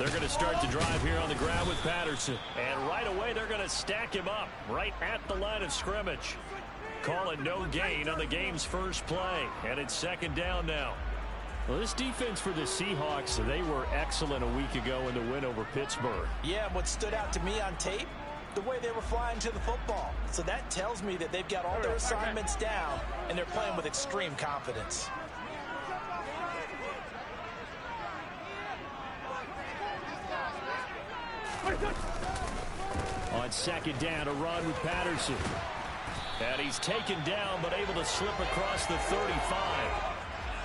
They're going to start the drive here on the ground with Patterson. And right away, they're going to stack him up right at the line of scrimmage. Call it no gain on the game's first play. And it's second down now. Well, this defense for the Seahawks, they were excellent a week ago in the win over Pittsburgh. Yeah, what stood out to me on tape, the way they were flying to the football. So that tells me that they've got all their assignments down, and they're playing with extreme confidence. On second down, a run with Patterson. And he's taken down, but able to slip across the 35.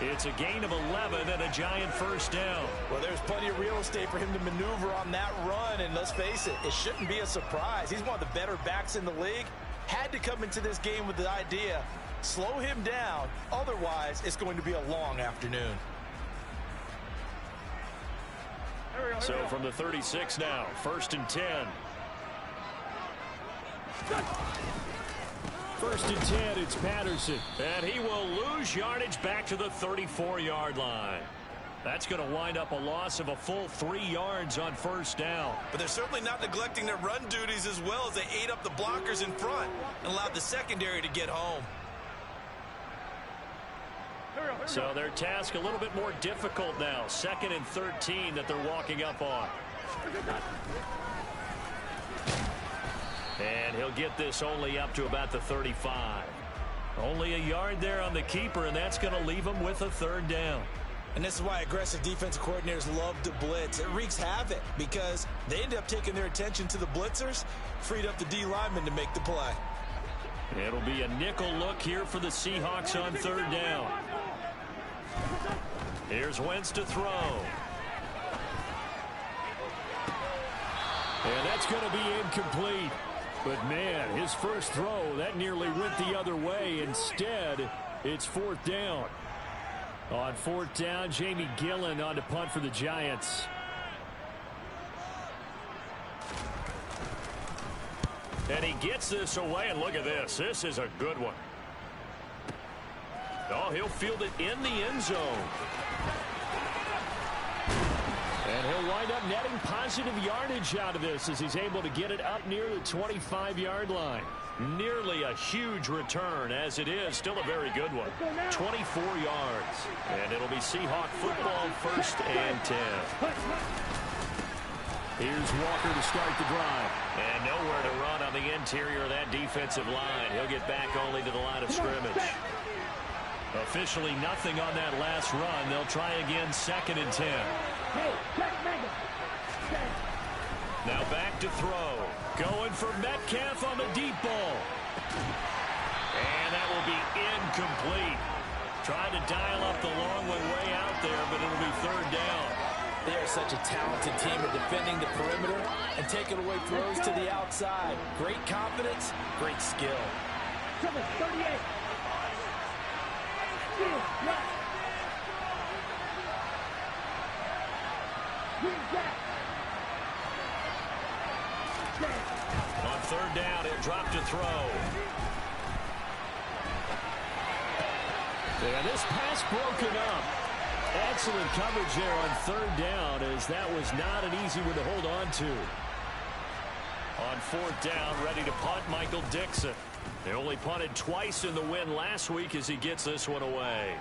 It's a gain of 11 and a Giant first down. Well, there's plenty of real estate for him to maneuver on that run, and let's face it, it shouldn't be a surprise. He's one of the better backs in the league. Had to come into this game with the idea, slow him down, otherwise it's going to be a long afternoon. So from the 36 now, first and 10. First and 10, it's Patterson. And he will lose yardage back to the 34-yard line. That's going to wind up a loss of a full 3 yards on first down. But they're certainly not neglecting their run duties as well as they ate up the blockers in front and allowed the secondary to get home. So their task a little bit more difficult now. Second and 13 that they're walking up on. And he'll get this only up to about the 35. Only a yard there on the keeper, and that's going to leave him with a third down. And this is why aggressive defensive coordinators love to blitz. It wreaks havoc because they end up taking their attention to the blitzers, freed up the D lineman to make the play. It'll be a nickel look here for the Seahawks on third down. Here's Wentz to throw. And that's going to be incomplete. But, man, his first throw, that nearly went the other way. Instead, it's fourth down. On fourth down, Jamie Gillen on to punt for the Giants. And he gets this away, and look at this. This is a good one. Oh, he'll field it in the end zone. And he'll wind up netting positive yardage out of this as he's able to get it up near the 25-yard line. Nearly a huge return as it is. Still a very good one. 24 yards. And it'll be Seahawk football first and 10. Here's Walker to start the drive. And nowhere to run on the interior of that defensive line. He'll get back only to the line of scrimmage. Officially nothing on that last run. They'll try again second and 10. Now back to throw. Going for Metcalf on the deep ball. And that will be incomplete. Tried to dial up the long way out there, but it'll be third down. They are such a talented team at defending the perimeter and taking away throws to the outside. Great confidence, great skill. 38. On third down, he'll drop to throw. And this pass broken up. Excellent coverage there on third down, as that was not an easy one to hold on to. On fourth down, ready to punt, Michael Dixon. They only punted twice in the win last week as he gets this one away.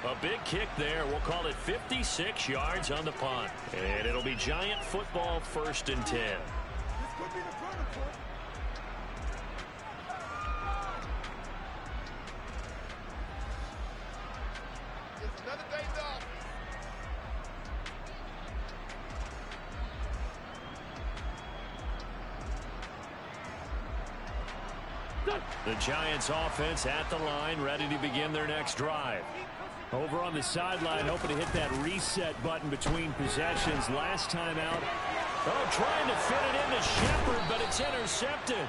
A big kick there. We'll call it 56 yards on the punt. And it'll be Giant football first and 10. The Giants offense at the line, ready to begin their next drive. Over on the sideline, hoping to hit that reset button between possessions. Last time out, trying to fit it into Shepard, but it's intercepted.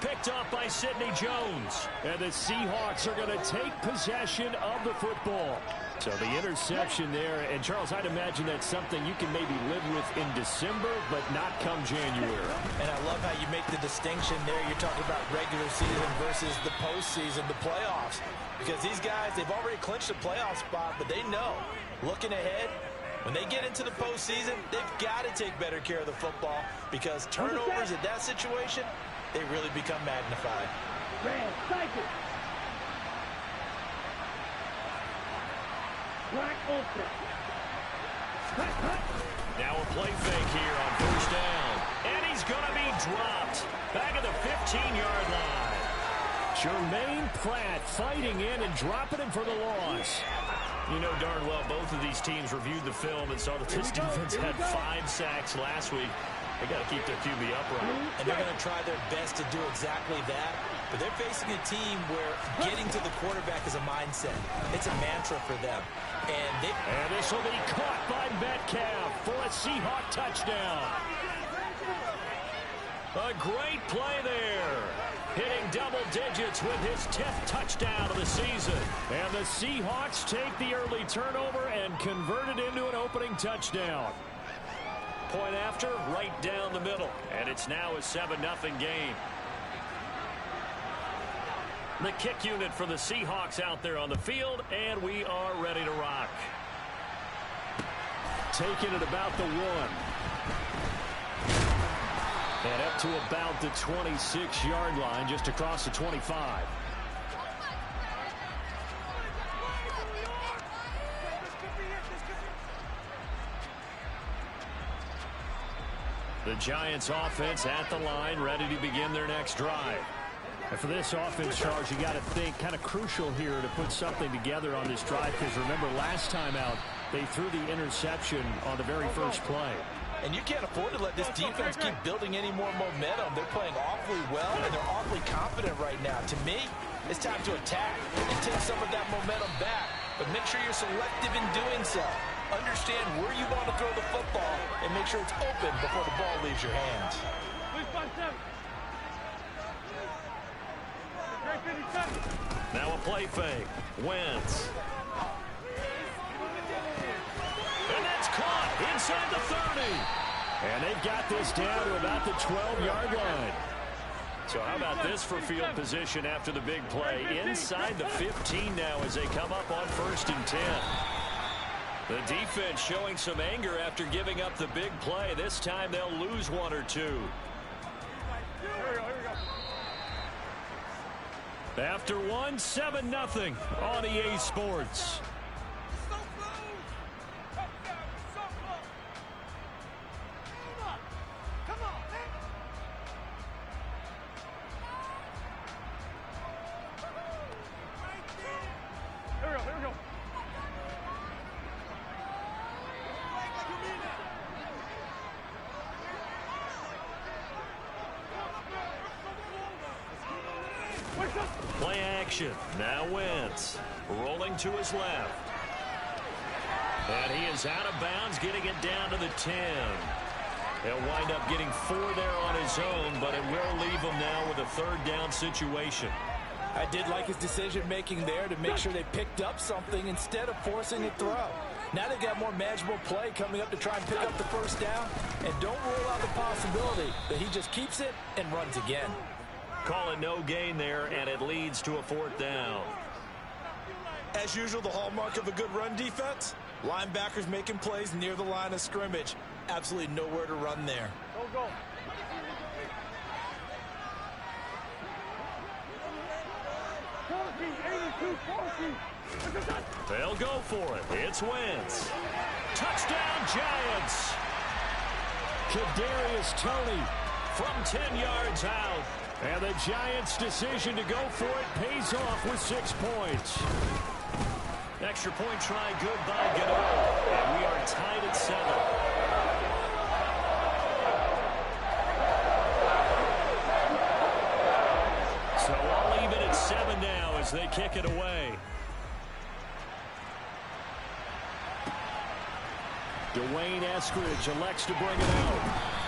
Picked off by Sidney Jones. And the Seahawks are going to take possession of the football. So the interception there, and Charles, I'd imagine that's something you can maybe live with in December, but not come January. And I love how you make the distinction there. You're talking about regular season versus the postseason, the playoffs. Because these guys, they've already clinched a playoff spot, but they know, looking ahead, when they get into the postseason, they've got to take better care of the football because turnovers in that situation, they really become magnified. Now a play fake here on first down. And he's going to be dropped. Back at the 15-yard line. Jermaine Pratt fighting in and dropping him for the loss. You know darn well both of these teams reviewed the film and saw that this defense had 5 sacks last week. They got to keep their QB upright. And they're going to try their best to do exactly that. But they're facing a team where getting to the quarterback is a mindset. It's a mantra for them. And this will be caught by Metcalf for a Seahawk touchdown. A great play there. Hitting double digits with his 10th touchdown of the season. And the Seahawks take the early turnover and convert it into an opening touchdown. Point after, right down the middle. And it's now a 7-0 game. The kick unit for the Seahawks out there on the field, and we are ready to rock. Taking it about the 1. And up to about the 26-yard line, just across the 25. The Giants offense at the line, ready to begin their next drive. And for this offense, Charles, you got to think kind of crucial here to put something together on this drive because remember last time out they threw the interception on the very first play. And you can't afford to let this defense keep building any more momentum. They're playing awfully well, and they're awfully confident right now. To me, it's time to attack and take some of that momentum back. But make sure you're selective in doing so. Understand where you want to throw the football and make sure it's open before the ball leaves your hands. Now a play fake. Wentz. And that's caught inside the 30. And they've got this down to about the 12-yard line. So how about this for field position after the big play? Inside the 15 now as they come up on 1st and 10. The defense showing some anger after giving up the big play. This time they'll lose 1 or 2. After 1, 7-0 on EA Sports. Play action. Now Wentz rolling to his left. And he is out of bounds, getting it down to the 10. He'll wind up getting 4 there on his own, but it will leave him now with a 3rd down situation. I did like his decision-making there to make sure they picked up something instead of forcing a throw. Now they've got more manageable play coming up to try and pick up the 1st down. And don't rule out the possibility that he just keeps it and runs again. Call it no gain there, and it leads to a 4th down. As usual, the hallmark of a good run defense, linebackers making plays near the line of scrimmage. Absolutely nowhere to run there. Go. They'll go for it. It's Wentz. Touchdown, Giants. Kadarius Toney from 10 yards out. And the Giants' decision to go for it pays off with 6 points. Extra point try good by Gano. And we are tied at 7. So I'll leave it at 7 now as they kick it away. Dwayne Eskridge elects to bring it out.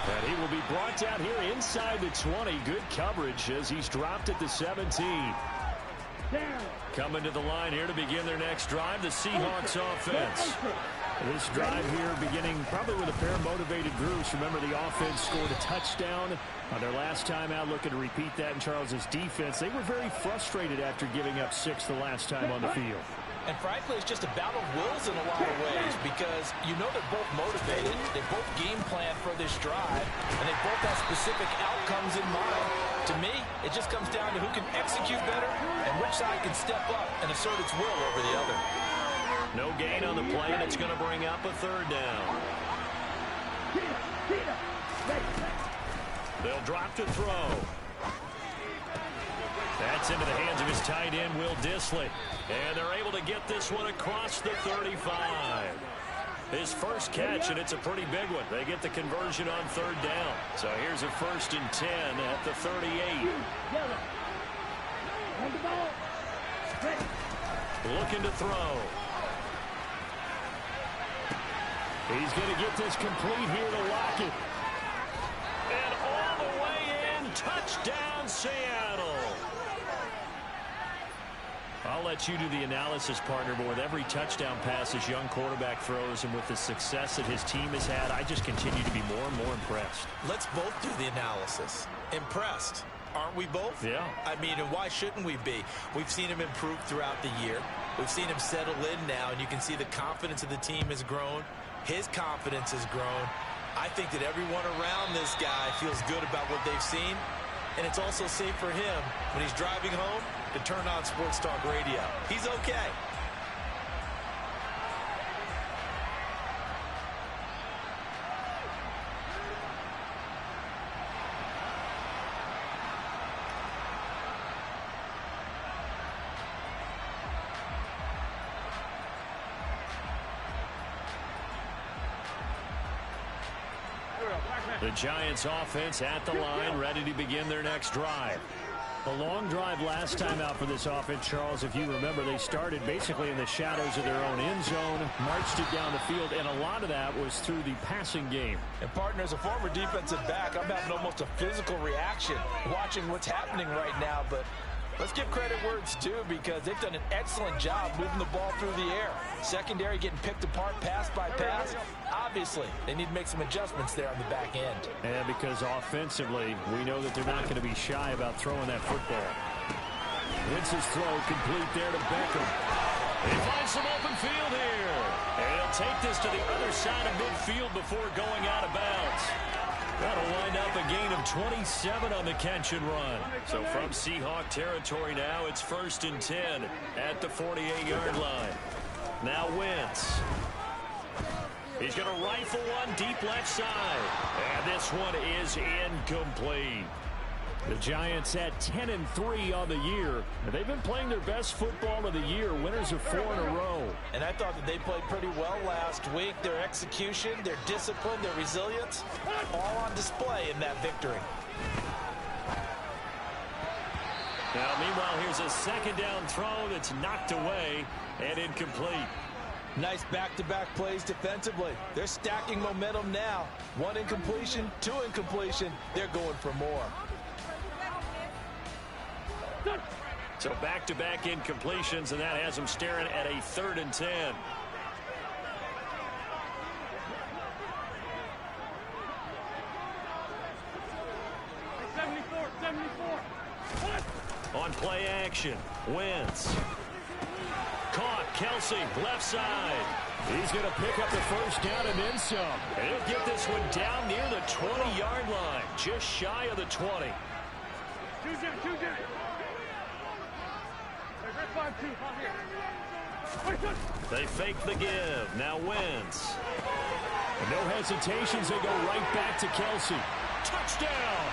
And he will be brought down here inside the 20. Good coverage as he's dropped at the 17. Coming to the line here to begin their next drive, the Seahawks offense. This drive here beginning probably with a pair of motivated groups. Remember, the offense scored a touchdown on their last time out. Looking to repeat that in Charles's defense. They were very frustrated after giving up 6 the last time on the field. And frankly, it's just a battle of wills in a lot of ways because you know they're both motivated. They both game plan for this drive, and they both have specific outcomes in mind. To me, it just comes down to who can execute better and which side can step up and assert its will over the other. No gain on the play, and it's going to bring up a third down. They'll drop to throw. That's into the hands of his tight end, Will Dissly. And they're able to get this one across the 35. His first catch, and it's a pretty big one. They get the conversion on third down. So here's a 1st and 10 at the 38. Looking to throw. He's going to get this complete here to Lockett. And all the way in, touchdown Seattle. I'll let you do the analysis, partner, but with every touchdown pass this young quarterback throws and with the success that his team has had, I just continue to be more and more impressed. Let's both do the analysis. Impressed. Aren't we both? Yeah. I mean, and why shouldn't we be? We've seen him improve throughout the year. We've seen him settle in now, and you can see the confidence of the team has grown. His confidence has grown. I think that everyone around this guy feels good about what they've seen, and it's also safe for him when he's driving home to turn on Sports Talk Radio. He's okay. The Giants offense at the line, ready to begin their next drive. A long drive last time out for this offense, Charles. If you remember, they started basically in the shadows of their own end zone, marched it down the field, and a lot of that was through the passing game. And partner, as a former defensive back, I'm having almost a physical reaction watching what's happening right now, but let's give credit where it's due because they've done an excellent job moving the ball through the air. Secondary getting picked apart pass by pass. Obviously, they need to make some adjustments there on the back end. And because offensively, we know that they're not going to be shy about throwing that football. Wentz's throw complete there to Beckham. He finds some open field here. And he'll take this to the other side of midfield before going out of bounds. That'll wind up a gain of 27 on the catch and run. So from Seahawk territory now, it's 1st and 10 at the 48-yard line. Now Wentz. He's going to rifle one deep left side. And this one is incomplete. The Giants at 10-3 on the year. They've been playing their best football of the year. Winners of 4 in a row. And I thought that they played pretty well last week. Their execution, their discipline, their resilience, all on display in that victory. Now, meanwhile, here's a 2nd down throw that's knocked away and incomplete. Nice back-to-back plays defensively. They're stacking momentum now. 1 incompletion, 2 incompletion. They're going for more. So back-to-back incompletions, and that has them staring at a 3rd and 10. On play action, Wentz. Caught, Kelsey, left side. He's going to pick up the 1st down and then some. And he'll get this one down near the 20-yard line, just shy of the 20. They fake the give. Now Wentz. No hesitations. They go right back to Kelsey. Touchdown!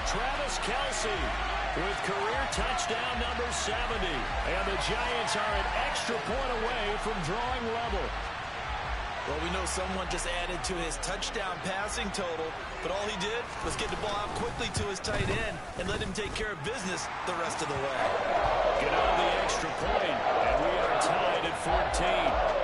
Travis Kelsey with career touchdown number 70. And the Giants are an extra point away from drawing level. Well, we know someone just added to his touchdown passing total, but all he did was get the ball out quickly to his tight end and let him take care of business the rest of the way. Get on the extra point, and we are tied at 14.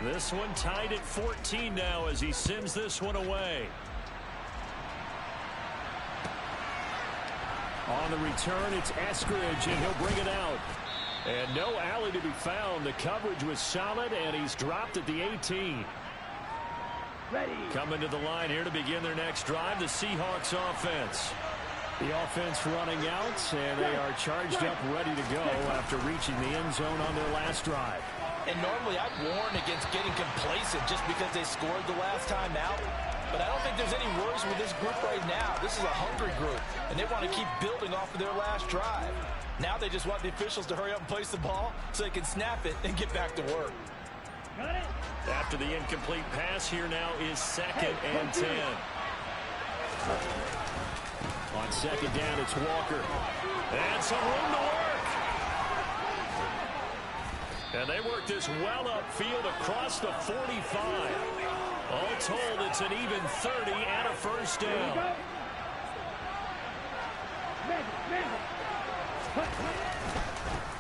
This one tied at 14 now as he sends this one away. On the return, it's Eskridge, and he'll bring it out. And no alley to be found. The coverage was solid, and he's dropped at the 18. Coming to the line here to begin their next drive, the Seahawks offense. The offense running out, and they are charged up, ready to go after reaching the end zone on their last drive. And normally I'd warn against getting complacent just because they scored the last time out. But I don't think there's any worries with this group right now. This is a hungry group, and they want to keep building off of their last drive. Now they just want the officials to hurry up and place the ball so they can snap it and get back to work. After the incomplete pass, here now is 2nd and 10. On 2nd down, it's Walker. And some room to work. And they work this well upfield across the 45. All told, it's an even 30 and a first down.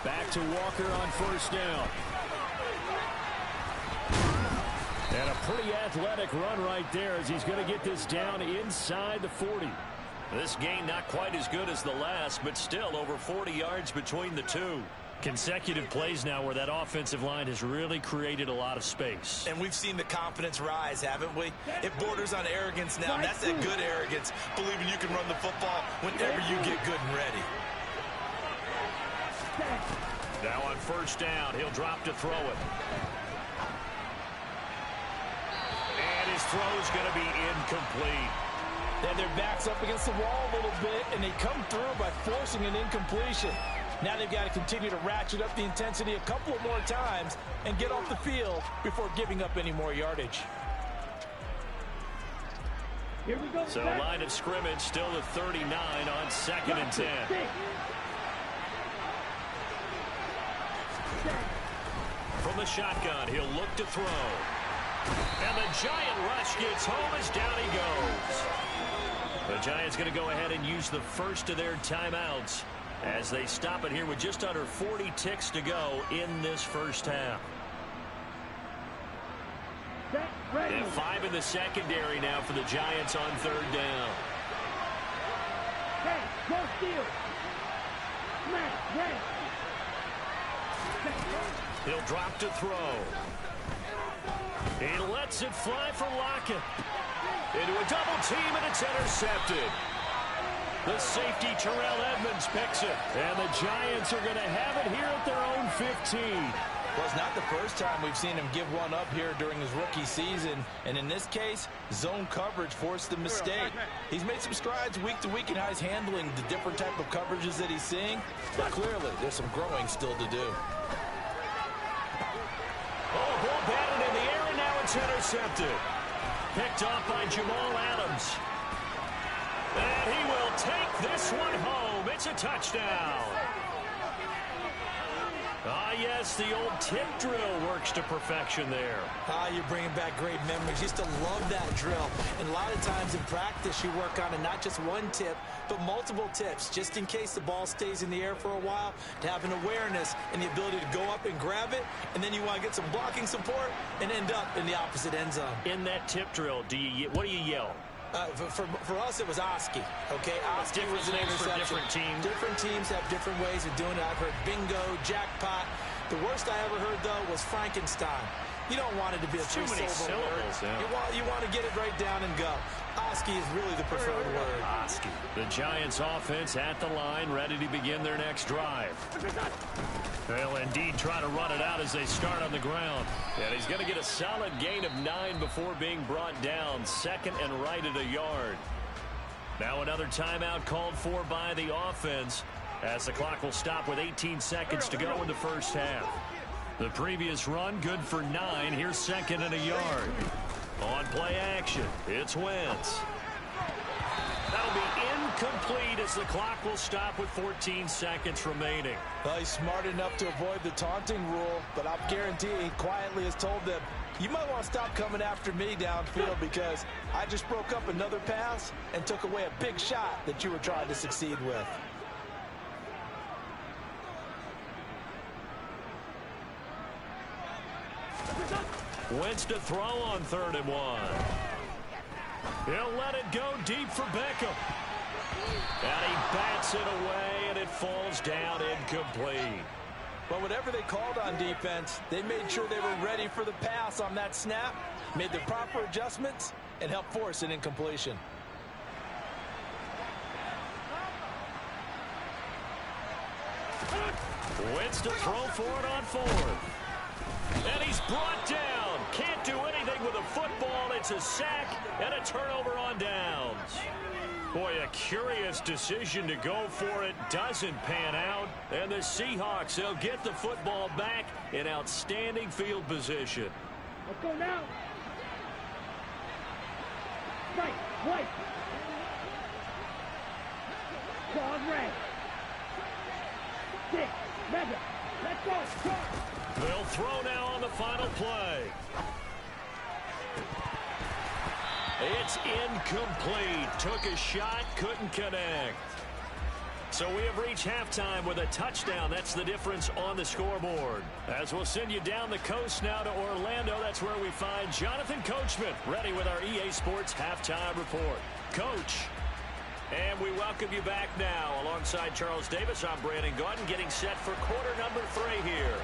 Back to Walker on 1st down. And a pretty athletic run right there as he's going to get this down inside the 40. This gain not quite as good as the last, but still over 40 yards between the two. Consecutive plays now where that offensive line has really created a lot of space. And we've seen the confidence rise, haven't we? It borders on arrogance now. That's that good arrogance, believing you can run the football whenever you get good and ready. Now on 1st down, he'll drop to throw it. And his throw's going to be incomplete. And their back's up against the wall a little bit, and they come through by forcing an incompletion. Now they've got to continue to ratchet up the intensity a couple of more times and get off the field before giving up any more yardage. Here we go. So line of scrimmage still at 39 on 2nd and 10. From the shotgun, he'll look to throw. And the Giant rush gets home as down he goes. The Giants going to go ahead and use the first of their timeouts as they stop it here with just under 40 ticks to go in this first half. And 5 in the secondary now for the Giants on 3rd down. He'll drop to throw. He lets it fly for Lockett. Into a double team, and it's intercepted. The safety, Terrell Edmonds, picks it. And the Giants are going to have it here at their own 15. Well, it's not the first time we've seen him give one up here during his rookie season. And in this case, zone coverage forced the mistake. He's made some strides week to week in how he's handling the different type of coverages that he's seeing. But clearly, there's some growing still to do. Oh, ball batted in the air, and now it's intercepted. Picked off by Jamal Adams. And he will take this one home. It's a touchdown. Ah, yes, the old tip drill works to perfection there. Ah, you're bringing back great memories. Used to love that drill. And a lot of times in practice, you work on it, not just one tip, but multiple tips, just in case the ball stays in the air for a while, to have an awareness and the ability to go up and grab it, and then you want to get some blocking support and end up in the opposite end zone. In that tip drill, what do you yell? For us, it was Oski. Okay, Oski was an interception. Different teams. Different teams have different ways of doing it. I've heard bingo, jackpot. The worst I ever heard, though, was Frankenstein. You don't want it to be a three-syllable word. Yeah. You want to get it right down and go. Oski is really the preferred word. Oski. The Giants' offense at the line, ready to begin their next drive. They'll indeed try to run it out as they start on the ground. And he's going to get a solid gain of 9 before being brought down. 2nd and right at a yard. Now another timeout called for by the offense as the clock will stop with 18 seconds to go in the first half. The previous run good for 9. Here's 2nd and a yard. On play action, it's Wentz. That'll be incomplete as the clock will stop with 14 seconds remaining. Well, he's smart enough to avoid the taunting rule, but I'm guaranteeing he quietly has told them, you might want to stop coming after me downfield because I just broke up another pass and took away a big shot that you were trying to succeed with. Wentz to throw on 3rd and 1. He'll let it go deep for Beckham. And he bats it away, and it falls down incomplete. But whatever they called on defense, they made sure they were ready for the pass on that snap, made the proper adjustments, and helped force an incompletion. Wentz to throw for it on 4th. And he's brought down. Can't do anything with a football. It's a sack and a turnover on downs. Boy, a curious decision to go for it. Doesn't pan out. And the Seahawks, they'll get the football back in outstanding field position. Let's go now. Right. Cross red. 6, 7. Let's go. They'll throw now on the final play. It's incomplete. Took a shot, couldn't connect. So we have reached halftime with a touchdown. That's the difference on the scoreboard. As we'll send you down the coast now to Orlando, that's where we find Jonathan Coachman, ready with our EA Sports Halftime Report. Coach, and we welcome you back now. Alongside Charles Davis, I'm Brandon Gaudin, getting set for quarter number 3 here.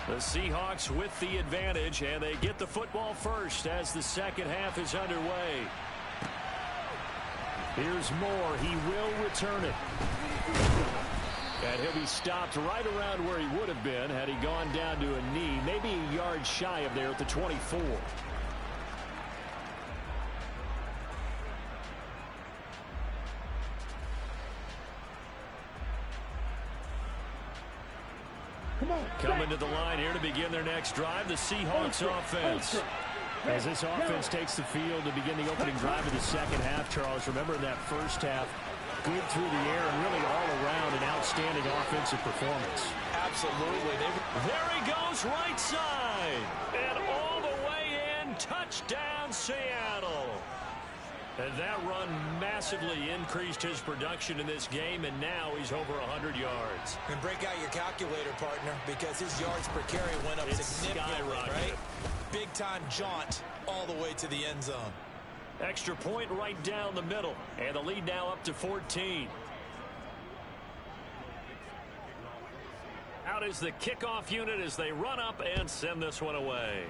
The Seahawks with the advantage, and they get the football first as the second half is underway. Here's Moore. He will return it. And he'll be stopped right around where he would have been had he gone down to a knee, maybe a yard shy of there at the 24. Coming to the line here to begin their next drive, the Seahawks offense. As this offense takes the field to begin the opening drive of the second half, Charles, remember in that first half, good through the air and really all around an outstanding offensive performance. Absolutely. There he goes, right side. And all the way in, touchdown Seattle. And that run massively increased his production in this game, and now he's over 100 yards. And break out your calculator, partner, because his yards per carry went up significantly, right? Big-time jaunt all the way to the end zone. Extra point right down the middle, and the lead now up to 14. Out is the kickoff unit as they run up and send this one away.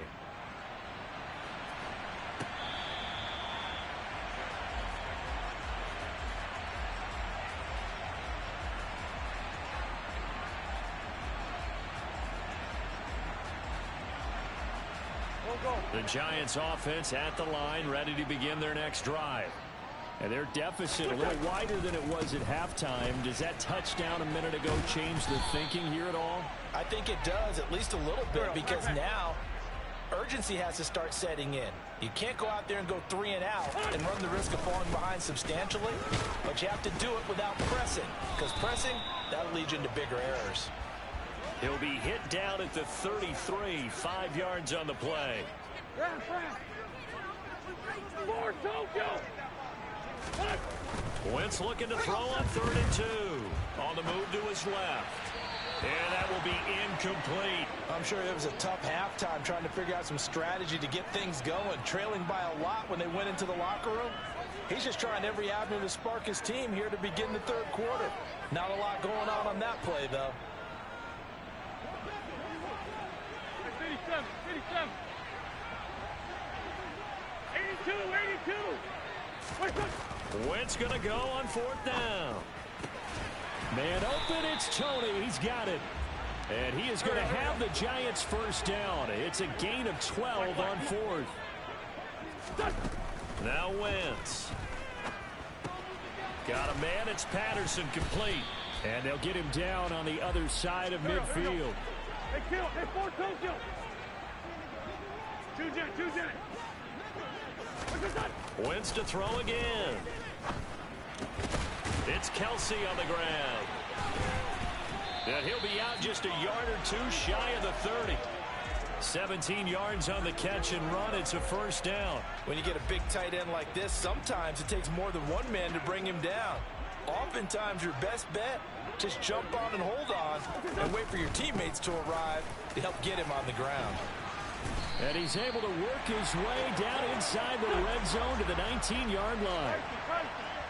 The Giants offense at the line, ready to begin their next drive. And their deficit a little wider than it was at halftime. Does that touchdown a minute ago change the thinking here at all? I think it does, at least a little bit, because now urgency has to start setting in. You can't go out there and go 3 and out and run the risk of falling behind substantially, but you have to do it without pressing, because pressing, that'll lead you into bigger errors. He'll be hit down at the 33, 5 yards on the play. Wentz looking to throw on 3rd and 2. On the move to his left. And that will be incomplete. I'm sure it was a tough halftime trying to figure out some strategy to get things going. Trailing by a lot when they went into the locker room. He's just trying every avenue to spark his team here to begin the third quarter. Not a lot going on that play, though. 87, 87. 82, 82. Wentz going to go on 4th down. Man open, it's Tony. He's got it. And he is going to have the Giants first down. It's a gain of 12 on 4th. Now Wentz. Got a man, it's Patterson, complete. And they'll get him down on the other side of midfield. Hey, kill. Hey, 4 kill. 2 jet. Wentz to throw again. It's Kelsey on the ground. And he'll be out just a yard or 2 shy of the 30. 17 yards on the catch and run. It's a first down. When you get a big tight end like this, sometimes it takes more than one man to bring him down. Oftentimes, your best bet, just jump on and hold on and wait for your teammates to arrive to help get him on the ground. And he's able to work his way down inside the red zone to the 19-yard line.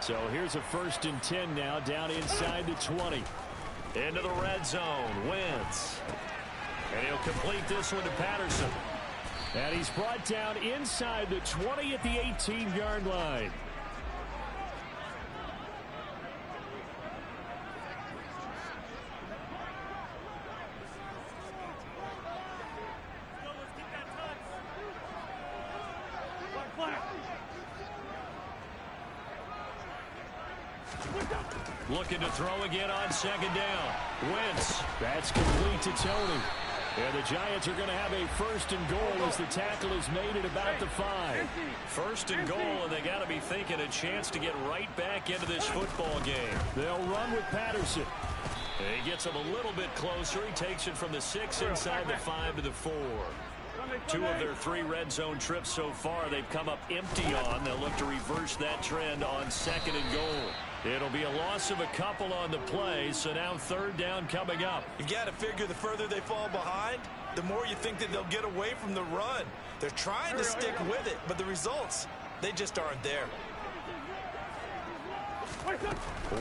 So here's a 1st and 10 now, down inside the 20. Into the red zone, Wentz. And he'll complete this one to Patterson. And he's brought down inside the 20 at the 18-yard line. Looking to throw again on 2nd down. Wentz. That's complete to Tony. And the Giants are going to have a 1st and goal as the tackle is made at about the 5. 1st and goal, and they got to be thinking a chance to get right back into this football game. They'll run with Patterson. He gets him a little bit closer. He takes it from the 6 inside the 5 to the 4. 2 of their 3 red zone trips so far they've come up empty on. They'll look to reverse that trend on 2nd and goal. It'll be a loss of a couple on the play, so now 3rd down coming up. You've got to figure the further they fall behind, the more you think that they'll get away from the run. They're trying to stick with it, but the results, they just aren't there.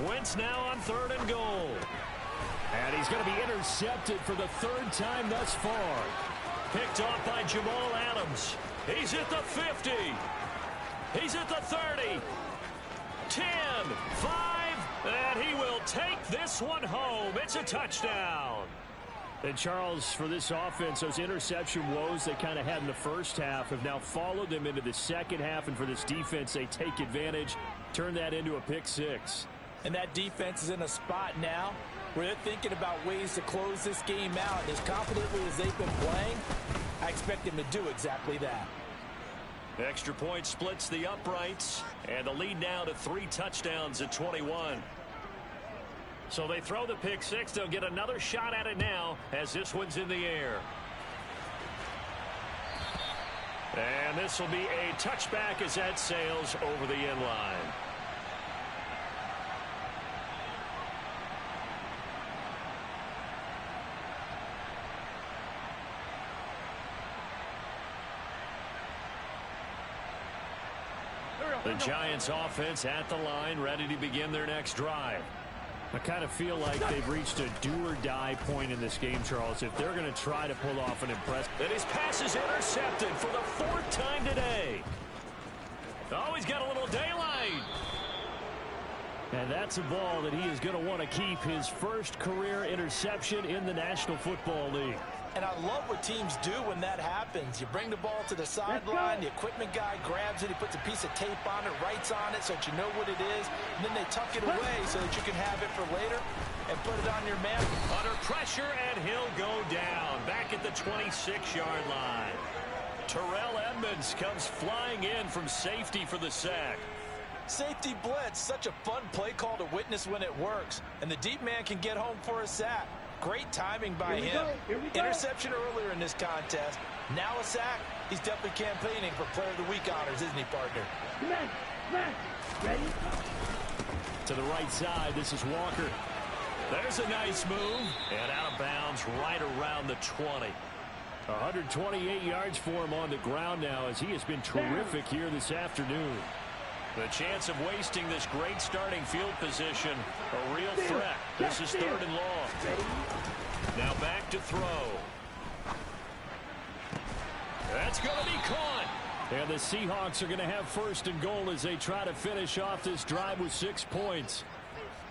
Wentz now on 3rd and goal. And he's going to be intercepted for the 3rd time thus far. Picked off by Jamal Adams. He's at the 50. He's at the 30. 10, 5, and he will take this one home. It's a touchdown. And Charles, for this offense, those interception woes they kind of had in the first half have now followed them into the second half, and for this defense, they take advantage, turn that into a pick 6. And that defense is in a spot now where they're thinking about ways to close this game out. As confidently as they've been playing, I expect them to do exactly that. Extra point splits the uprights, and the lead now to 3 touchdowns at 21. So they throw the pick 6. They'll get another shot at it now as this one's in the air. And this will be a touchback as that sails over the end line. The Giants offense at the line, ready to begin their next drive. I kind of feel like they've reached a do-or-die point in this game, Charles. If they're going to try to pull off an impressive... And his pass is intercepted for the 4th time today. Oh, he's got a little daylight. And that's a ball that he is going to want to keep, his first career interception in the National Football League. And I love what teams do when that happens. You bring the ball to the sideline, the equipment guy grabs it, he puts a piece of tape on it, writes on it so that you know what it is, and then they tuck it away so that you can have it for later and put it on your man. Under pressure, and he'll go down back at the 26-yard line. Terrell Edmonds comes flying in from safety for the sack. Safety blitz, such a fun play call to witness when it works, and the deep man can get home for a sack. Great timing by him. Interception earlier in this contest. Now a sack. He's definitely campaigning for Player of the Week honors, isn't he, partner? Ready? To the right side, this is Walker. There's a nice move. And out of bounds right around the 20. 128 yards for him on the ground now as he has been terrific here this afternoon. The chance of wasting this great starting field position, a real threat. This is 3rd and long. Now back to throw. That's going to be caught. And the Seahawks are going to have 1st and goal as they try to finish off this drive with 6 points.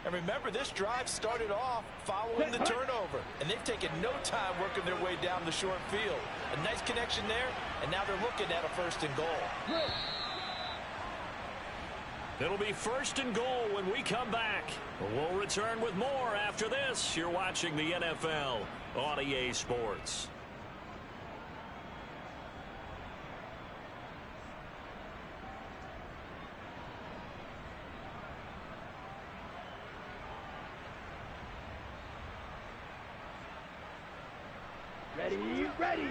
And remember, this drive started off following the turnover, and they've taken no time working their way down the short field. A nice connection there, and now they're looking at a 1st and goal. It'll be 1st and goal when we come back. We'll return with more after this. You're watching the NFL on EA Sports. Ready?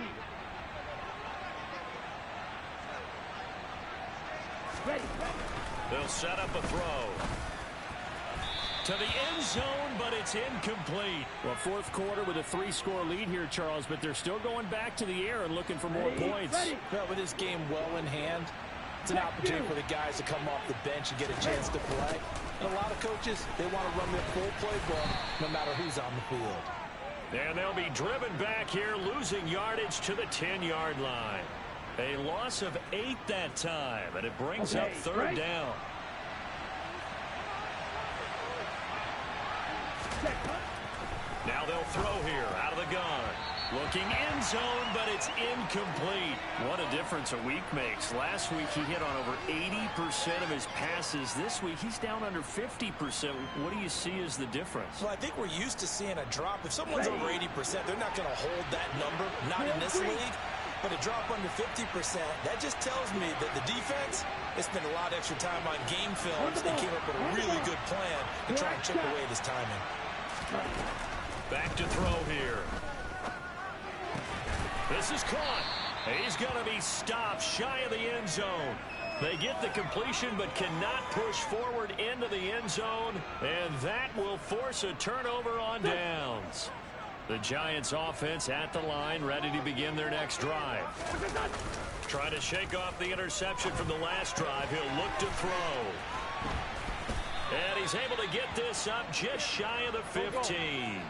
Ready. They'll set up a throw. To the end zone, but it's incomplete. Well, fourth quarter with a 3-score lead here, Charles, but they're still going back to the air and looking for more points. Well, with this game well in hand, it's an opportunity for the guys to come off the bench and get a chance to play. And a lot of coaches, they want to run their full playbook no matter who's on the field. And they'll be driven back here, losing yardage to the 10-yard line. A loss of 8 that time, and it brings up third down. Now they'll throw here out of the gun. Looking end zone, but it's incomplete. What a difference a week makes. Last week he hit on over 80% of his passes. This week he's down under 50%. What do you see as the difference? Well, I think we're used to seeing a drop. If someone's over 80%, they're not going to hold that number. Not in this league. But a drop under 50%, that just tells me that the defense has spent a lot of extra time on game films and came up with a really good plan to try and chip away this timing. Back to throw here. This is caught. He's going to be stopped shy of the end zone. They get the completion but cannot push forward into the end zone, and that will force a turnover on downs. The Giants offense at the line, ready to begin their next drive. Trying to shake off the interception from the last drive. He'll look to throw. And he's able to get this up just shy of the 15.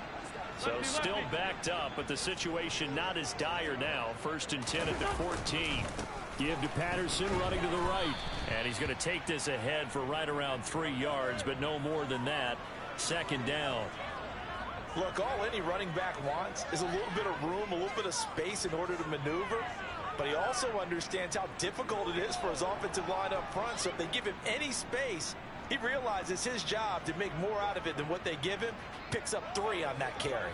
So still backed up, but the situation not as dire now. 1st and 10 at the 14. Give to Patterson, running to the right. And he's going to take this ahead for right around 3 yards, but no more than that. 2nd down. Look, all any running back wants is a little bit of room, a little bit of space in order to maneuver. But he also understands how difficult it is for his offensive line up front. So if they give him any space, he realizes his job to make more out of it than what they give him. Picks up 3 on that carry.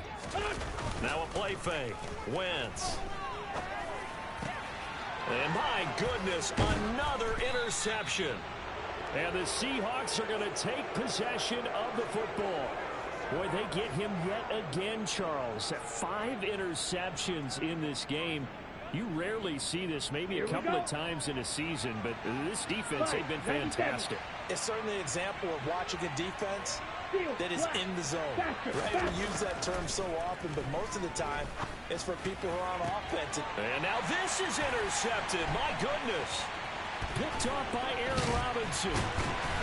Now a play fake. Wentz. And my goodness, another interception. And the Seahawks are going to take possession of the football. Boy, they get him yet again, Charles. 5 interceptions in this game. You rarely see this, maybe a couple of times in a season, but this defense, they've been fantastic. It's certainly an example of watching a defense that is in the zone. Right? We use that term so often, but most of the time, it's for people who are on offense. And now this is intercepted. My goodness. Picked off by Aaron Robinson.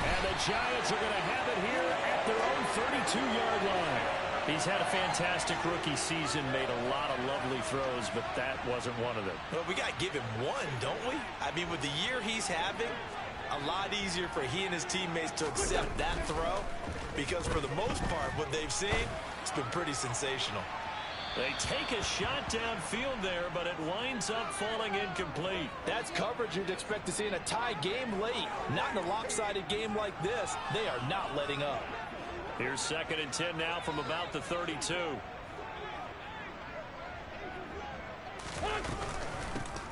And the Giants are going to have it here at their own 32-yard line. He's had a fantastic rookie season, made a lot of lovely throws, but that wasn't one of them. Well, we got to give him one, don't we? I mean, with the year he's having, a lot easier for he and his teammates to accept that throw, because for the most part, what they've seen, it's been pretty sensational. They take a shot downfield there, but it winds up falling incomplete. That's coverage you'd expect to see in a tie game late. Not in a lopsided game like this. They are not letting up. Here's 2nd and 10 now from about the 32.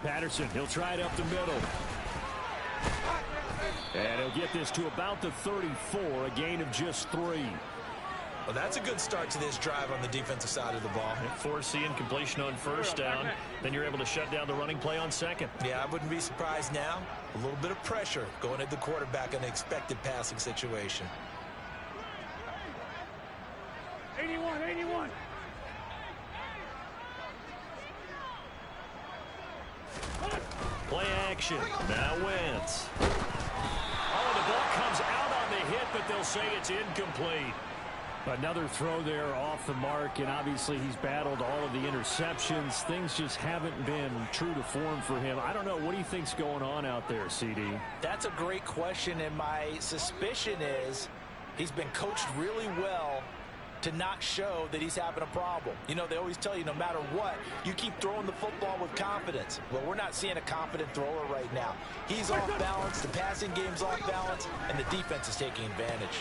Patterson, he'll try it up the middle. And he'll get this to about the 34, a gain of just 3. Well, that's a good start to this drive on the defensive side of the ball. Force the incompletion on 1st down. Then you're able to shut down the running play on 2nd. Yeah, I wouldn't be surprised now. A little bit of pressure going at the quarterback in an expected passing situation. 81. Play action. Now Wentz. Oh, the ball comes out on the hit, but they'll say it's incomplete. Another throw there off the mark, and obviously he's battled all of the interceptions. Things just haven't been true to form for him. I don't know. What do you think's going on out there, CD? That's a great question, and my suspicion is he's been coached really well to not show that he's having a problem. You know, they always tell you no matter what, you keep throwing the football with confidence. Well, we're not seeing a confident thrower right now. He's off balance, the passing game's off balance, and the defense is taking advantage.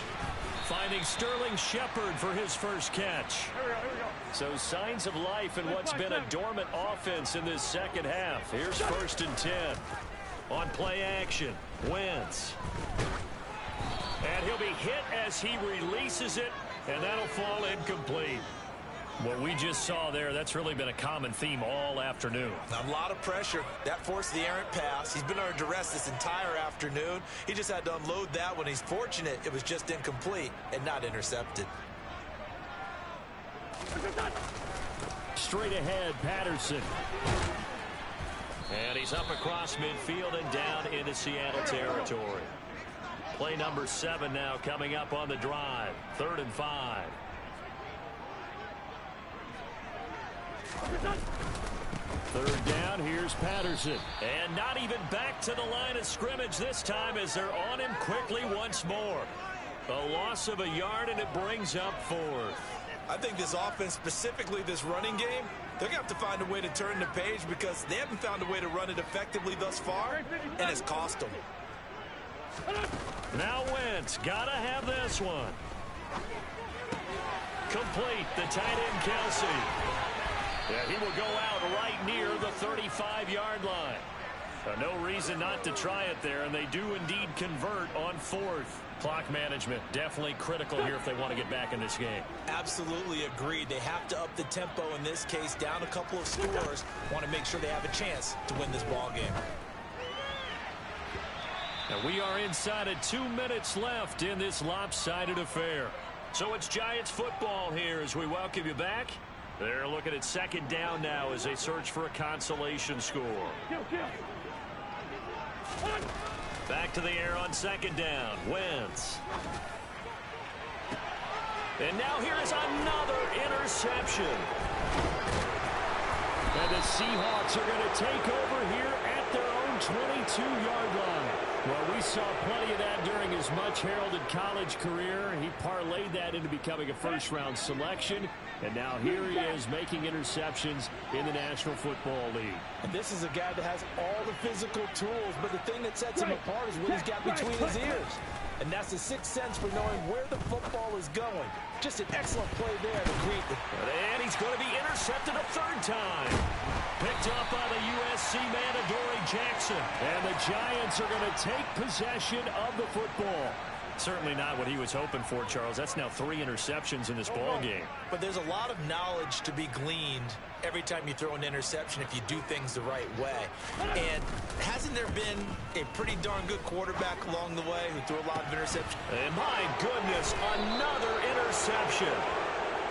Finding Sterling Shepard for his first catch. Here we go. So signs of life in what's been a dormant offense in this 2nd half. Here's 1st and 10. On play action, Wentz. And he'll be hit as he releases it, and that'll fall incomplete. What we just saw there, that's really been a common theme all afternoon. A lot of pressure. That forced the errant pass. He's been under duress this entire afternoon. He just had to unload that one. He's fortunate it was just incomplete and not intercepted. Straight ahead, Patterson. And he's up across midfield and down into Seattle territory. Play number 7 now coming up on the drive. 3rd and 5. Third down, here's Patterson. And not even back to the line of scrimmage this time as they're on him quickly once more. A loss of a yard, and it brings up 4th. I think this offense, specifically this running game, they're going to have to find a way to turn the page because they haven't found a way to run it effectively thus far, and it's cost them. Now Wentz, gotta have this one. Complete, the tight end Kelsey. Yeah, he will go out right near the 35-yard line. No reason not to try it there, and they do indeed convert on 4th. Clock management, definitely critical here if they want to get back in this game. Absolutely agreed. They have to up the tempo in this case, down a couple of scores. Want to make sure they have a chance to win this ball game. And we are inside of 2 minutes left in this lopsided affair. So it's Giants football here as we welcome you back. They're looking at 2nd down now as they search for a consolation score. Back to the air on 2nd down. Wentz. And now here is another interception. And the Seahawks are going to take over here at their own 22-yard line. Well, we saw plenty of that during his much-heralded college career. He parlayed that into becoming a first-round selection. And now here he is making interceptions in the National Football League. And this is a guy that has all the physical tools, but the thing that sets him apart is what he's got between his ears. And that's the sixth sense for knowing where the football is going. Just an excellent play there to create the... And he's going to be intercepted a 3rd time. Picked up by the USC man, Adoree Jackson. And the Giants are going to take possession of the football. Certainly not what he was hoping for, Charles. That's now 3 interceptions in this ball game. But there's a lot of knowledge to be gleaned every time you throw an interception if you do things the right way. And hasn't there been a pretty darn good quarterback along the way who threw a lot of interceptions? And my goodness, another interception.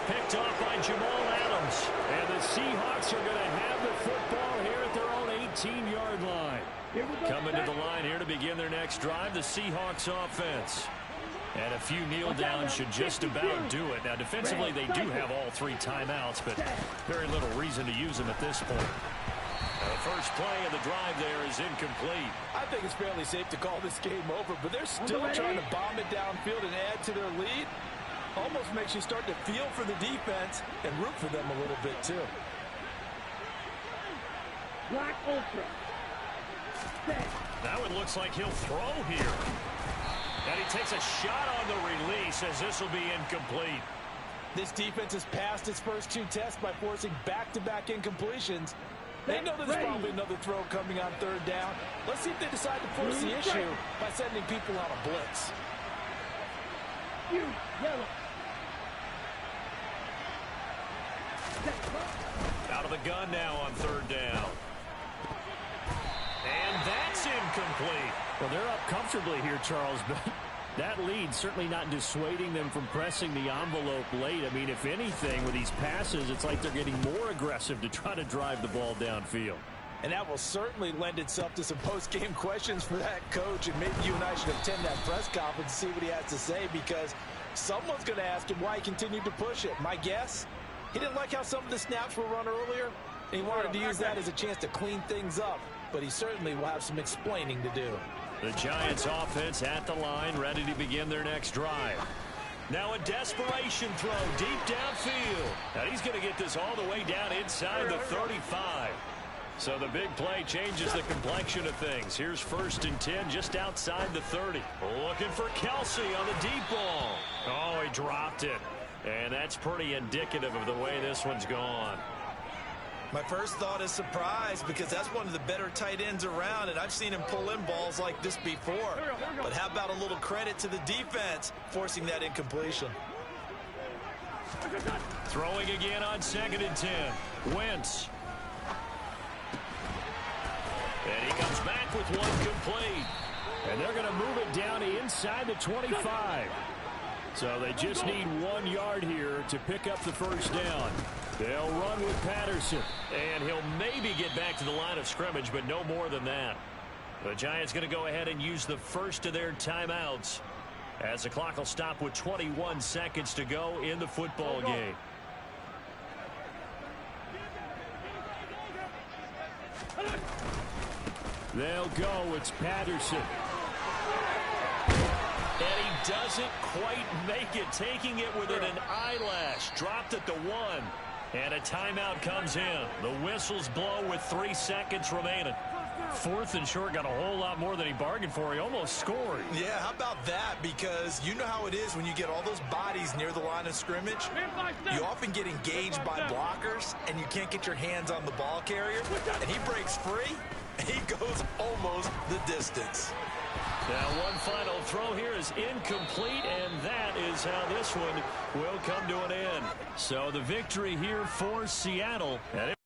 Picked off by Jamal Adams. And the Seahawks are going to have the football here at their own 18-yard line. Coming to the line here to begin their next drive, the Seahawks offense. And a few kneel downs should just about do it. Now, defensively, they do have all 3 timeouts, but very little reason to use them at this point. Now, the first play of the drive there is incomplete. I think it's fairly safe to call this game over, but they're still trying to bomb it downfield and add to their lead. Almost makes you start to feel for the defense and root for them a little bit, too. Black Ultra. Now it looks like he'll throw here. And he takes a shot on the release as this will be incomplete. This defense has passed its first 2 tests by forcing back-to-back incompletions. They know there's probably another throw coming on 3rd down. Let's see if they decide to force the issue by sending people on a blitz. Yellow. Out of the gun now on 3rd down. And that's incomplete. Well, they're up comfortably here, Charles, but that lead certainly not dissuading them from pressing the envelope late. I mean, if anything, with these passes, it's like they're getting more aggressive to try to drive the ball downfield. And that will certainly lend itself to some post-game questions for that coach, and maybe you and I should attend that press conference and see what he has to say, because someone's going to ask him why he continued to push it. My guess, he didn't like how some of the snaps were run earlier, and he wanted to use that as a chance to clean things up. But he certainly will have some explaining to do. The Giants offense at the line, ready to begin their next drive. Now a desperation throw deep downfield. And he's going to get this all the way down inside the 35. So the big play changes the complexion of things. Here's 1st and 10 just outside the 30. Looking for Kelsey on the deep ball. Oh, he dropped it. And that's pretty indicative of the way this one's gone. My first thought is surprise, because that's one of the better tight ends around, and I've seen him pull in balls like this before. But how about a little credit to the defense forcing that incompletion? Throwing again on 2nd and 10. Wentz. And he comes back with one complete. And they're going to move it down inside the 25. So they just need 1 yard here to pick up the first down. They'll run with Patterson. And he'll maybe get back to the line of scrimmage, but no more than that. The Giants going to go ahead and use the first of their timeouts, as the clock will stop with 21 seconds to go in the football game. They'll go. It's Patterson. And he doesn't quite make it, taking it within an eyelash. Dropped at the 1. And a timeout comes in. The whistles blow with 3 seconds remaining. 4th and short, got a whole lot more than he bargained for. He almost scored. Yeah, how about that? Because you know how it is when you get all those bodies near the line of scrimmage. You often get engaged by blockers, and you can't get your hands on the ball carrier. And he breaks free. He goes almost the distance. Now, one final throw here is incomplete, and that is how this one will come to an end. So the victory here for Seattle. And